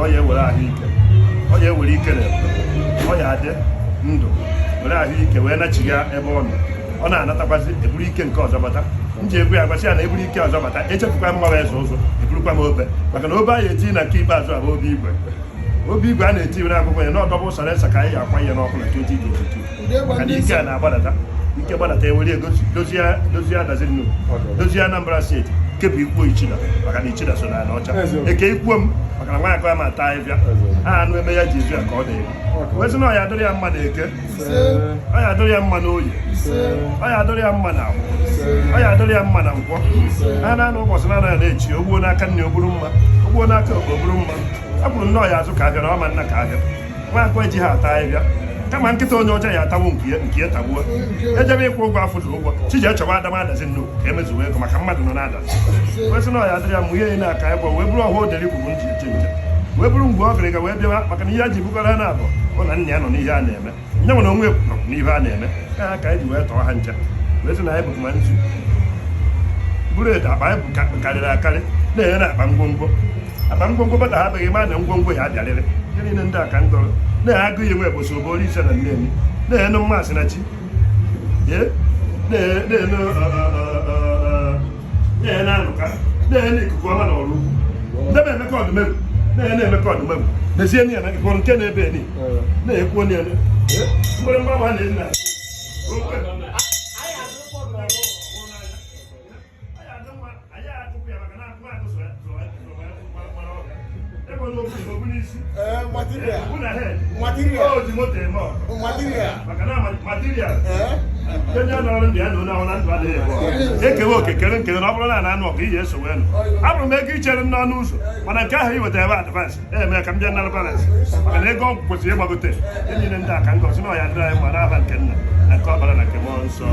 ọ ya ewere ahụike ọ ya ewere ike na ọ ya adị ndụ were ahụike wee nachiga ebe ọ nọ ọ na-anatakwazi eburu ike nke ọzọ bata m ji egwu ya gwasị ya na eburu ike ọzọ bata echefukwa mgbawa eze ụzọ eburukwa m obe maka na obe anyị eti na nke ikpeazụ a bụ obi igwe a na-eti were akwụkwọ ya na ọdọbụ sọresa ka anyị ga-akwa ihe n'ọkụ na 2022 maka na ike a na-agbadata ike gbadata ewere dozie adaziri nnukwu dozie Anambra steeti kebụ ikwuo Ichida maka na Ichida so na ọcha eke ikwuo m maka na nwaanyị ma taa ịbịa aha anụ ebe ya ji ezu ya ka ọ dị wezi na ọ ya adịrị ya mma na eke ọ ya adịrị ya mma na oyi ọ ya adịrị ya mma na agwụ ọ ya adịrị ya mma na nkwọ a na-anụ ụbọchị na na-echi ogbuo n'aka nne oburu mma ogbuo n'aka okpo oburu mma a kwuru nnọọ ya azụ ka ahịa na ọma nna ka ahịa nwaakọ eji ha ata ịbịa kama nkịta onye ọcha ya atawo nke ya tagbuo ejebe ịkwụ ụgwọ afọ dị ụgwọ chiji echọwa adama adazi nnukwu ka emezuwe ego maka mmadụ nọ na-ada wesị na ọya dịrị ya mụ ihe na-aka ịbọ wee bụrụ ọhụụ deri kwuru nji eche nje wee bụrụ mgbe ọ gịrịga wee bịawa maka na ihe a ji bụkọrọ na abụ ọ na nna ya nọ n'ihe a na-eme nye nwere onwe nọ n'ihe a na-eme ka ha ka eji wee tọọ ha nche wezi na anyị bụ ma nzu bụrụ edo akpa anyị bụ karịrị akarị na-enye na akpa ngwongwo bata ha beghị ma na ngwongwo ya abịarịrị ihe niile ndị aka ndọrọ na-agụ ya nwe bosi obere ise na Nnewi na-enu mmasị na chi na-ene anụka na-ene ikuku ọma na ọrụ ugwu ndebe emeka ọdụmegwu na-ene emeka ọdụmegwu mezie ya na ikpọrọ nke na-ebe eni na-ekwu onye mgbere mgbanwe na nna ekewe okekere nkere na ọ bụrụ na anụ ọgụ ihe eso wee nụ abụrụ m ego ichere m n'ọnụ ụzọ mana nke ahụ iweta ebe advansị eme ka m bịa nara balansị maka na ego ọgwụ kwesịrị ịgbagote e niile ndị aka ngozi na ọya dịrị anyị mma n'aha nke nna na nke ọbara na nke mmụọ nsọ